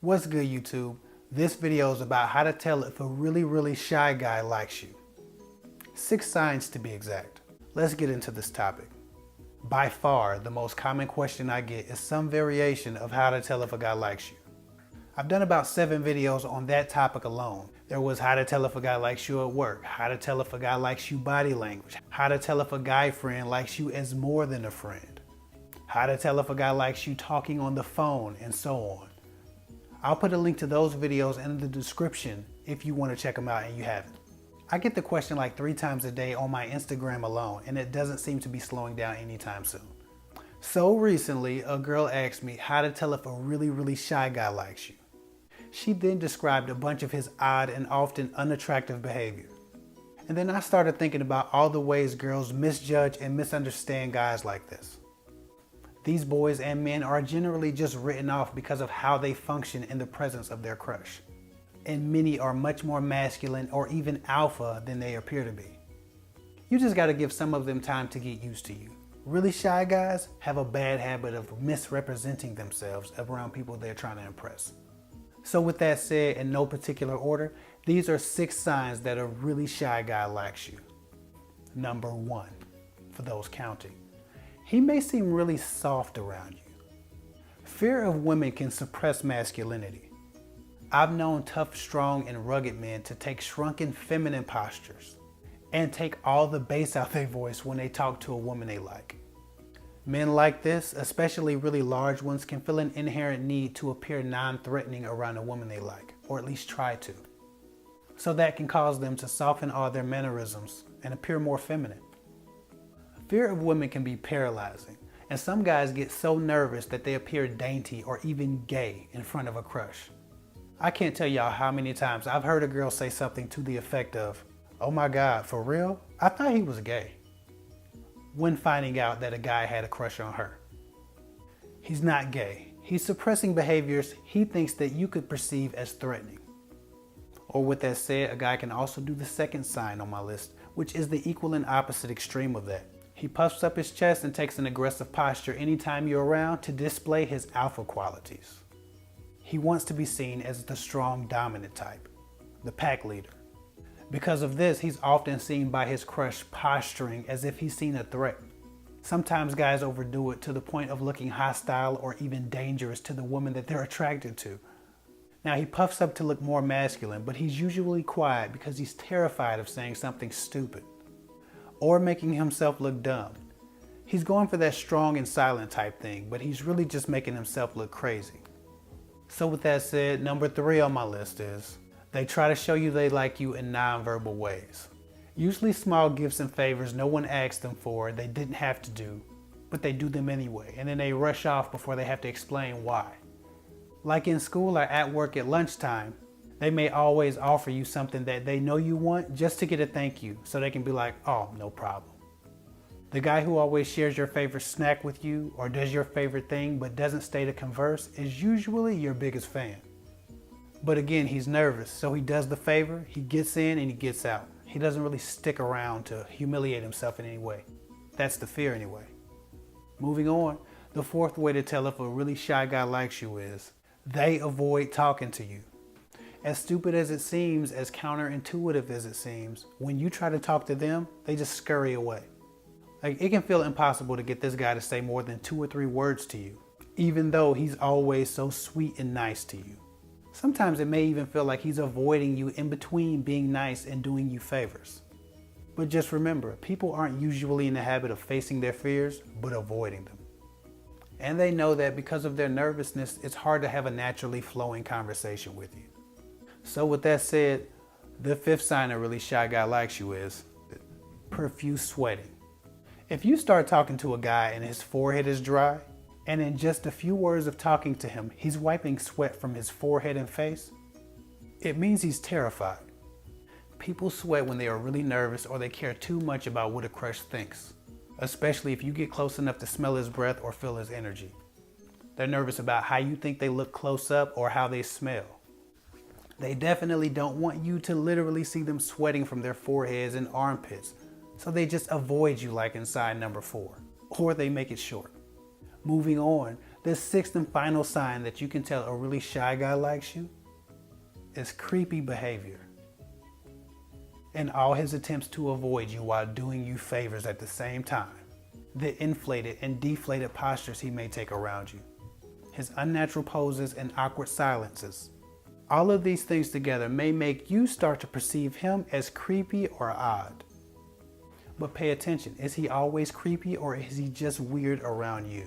What's good, YouTube? This video is about how to tell if a really shy guy likes you. 6 signs to be exact. Let's get into this topic. By far, the most common question I get is some variation of how to tell if a guy likes you. I've done about 7 videos on that topic alone. There was how to tell if a guy likes you at work, how to tell if a guy likes you body language, how to tell if a guy friend likes you as more than a friend, how to tell if a guy likes you talking on the phone, and so on. I'll put a link to those videos in the description if you want to check them out and you haven't. I get the question like 3 times a day on my Instagram alone, and it doesn't seem to be slowing down anytime soon. So recently, a girl asked me how to tell if a really shy guy likes you. She then described a bunch of his odd and often unattractive behavior. And then I started thinking about all the ways girls misjudge and misunderstand guys like this. These boys and men are generally just written off because of how they function in the presence of their crush. And many are much more masculine or even alpha than they appear to be. You just gotta give some of them time to get used to you. Really shy guys have a bad habit of misrepresenting themselves around people they're trying to impress. So with that said, in no particular order, these are 6 signs that a really shy guy likes you. Number 1, for those counting. He may seem really soft around you. Fear of women can suppress masculinity. I've known tough, strong, and rugged men to take shrunken feminine postures and take all the bass out their voice when they talk to a woman they like. Men like this, especially really large ones, can feel an inherent need to appear non-threatening around a woman they like, or at least try to. So that can cause them to soften all their mannerisms and appear more feminine. Fear of women can be paralyzing, and some guys get so nervous that they appear dainty or even gay in front of a crush. I can't tell y'all how many times I've heard a girl say something to the effect of, "Oh my God, for real? I thought he was gay," when finding out that a guy had a crush on her. He's not gay. He's suppressing behaviors he thinks that you could perceive as threatening. Or with that said, a guy can also do the second sign on my list, which is the equal and opposite extreme of that. He puffs up his chest and takes an aggressive posture anytime you're around to display his alpha qualities. He wants to be seen as the strong, dominant type, the pack leader. Because of this, he's often seen by his crush posturing as if he's seen a threat. Sometimes guys overdo it to the point of looking hostile or even dangerous to the woman that they're attracted to. Now, he puffs up to look more masculine, but he's usually quiet because he's terrified of saying something stupid or making himself look dumb. He's going for that strong and silent type thing, but he's really just making himself look crazy. So with that said, number 3 on my list is they try to show you they like you in non-verbal ways. Usually small gifts and favors no one asked them for, they didn't have to do, but they do them anyway, and then they rush off before they have to explain why. Like in school or at work at lunchtime, they may always offer you something that they know you want just to get a thank you, so they can be like, "Oh, no problem." The guy who always shares your favorite snack with you or does your favorite thing but doesn't stay to converse is usually your biggest fan. But again, he's nervous, so he does the favor, he gets in and he gets out. He doesn't really stick around to humiliate himself in any way. That's the fear anyway. Moving on, the 4th way to tell if a really shy guy likes you is they avoid talking to you. As stupid as it seems, as counterintuitive as it seems, when you try to talk to them, they just scurry away. Like, it can feel impossible to get this guy to say more than 2 or 3 words to you, even though he's always so sweet and nice to you. Sometimes it may even feel like he's avoiding you in between being nice and doing you favors. But just remember, people aren't usually in the habit of facing their fears, but avoiding them. And they know that because of their nervousness, it's hard to have a naturally flowing conversation with you. So with that said, the 5th sign a really shy guy likes you is profuse sweating. If you start talking to a guy and his forehead is dry, and in just a few words of talking to him, he's wiping sweat from his forehead and face, it means he's terrified. People sweat when they are really nervous or they care too much about what a crush thinks, especially if you get close enough to smell his breath or feel his energy. They're nervous about how you think they look close up or how they smell. They definitely don't want you to literally see them sweating from their foreheads and armpits, so they just avoid you like in sign number 4, or they make it short. Moving on, The sixth and final sign that you can tell a really shy guy likes you is creepy behavior and all his attempts to avoid you while doing you favors at the same time. The inflated and deflated postures he may take around you, his unnatural poses and awkward silences. All of these things together may make you start to perceive him as creepy or odd. But pay attention, is he always creepy or is he just weird around you?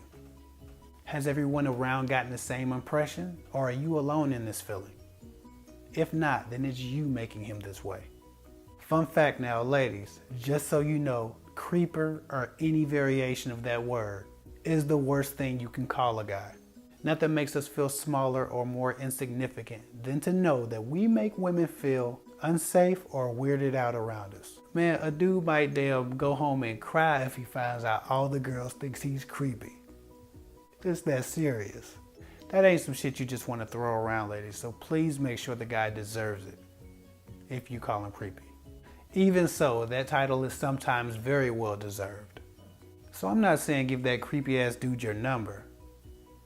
Has everyone around gotten the same impression, or are you alone in this feeling? If not, then it's you making him this way. Fun fact now, ladies, just so you know, creeper or any variation of that word is the worst thing you can call a guy. Nothing makes us feel smaller or more insignificant than to know that we make women feel unsafe or weirded out around us. Man, a dude might damn go home and cry if he finds out all the girls thinks he's creepy. It's that serious. That ain't some shit you just want to throw around, ladies, so please make sure the guy deserves it if you call him creepy. Even so, that title is sometimes very well deserved. So I'm not saying give that creepy ass dude your number.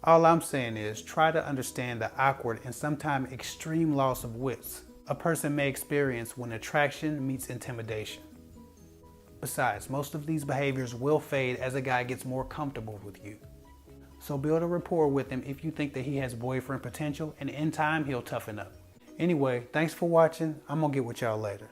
All I'm saying is try to understand the awkward and sometimes extreme loss of wits a person may experience when attraction meets intimidation. Besides, most of these behaviors will fade as a guy gets more comfortable with you. So build a rapport with him if you think that he has boyfriend potential, and in time he'll toughen up. Anyway, thanks for watching. I'm gonna get with y'all later.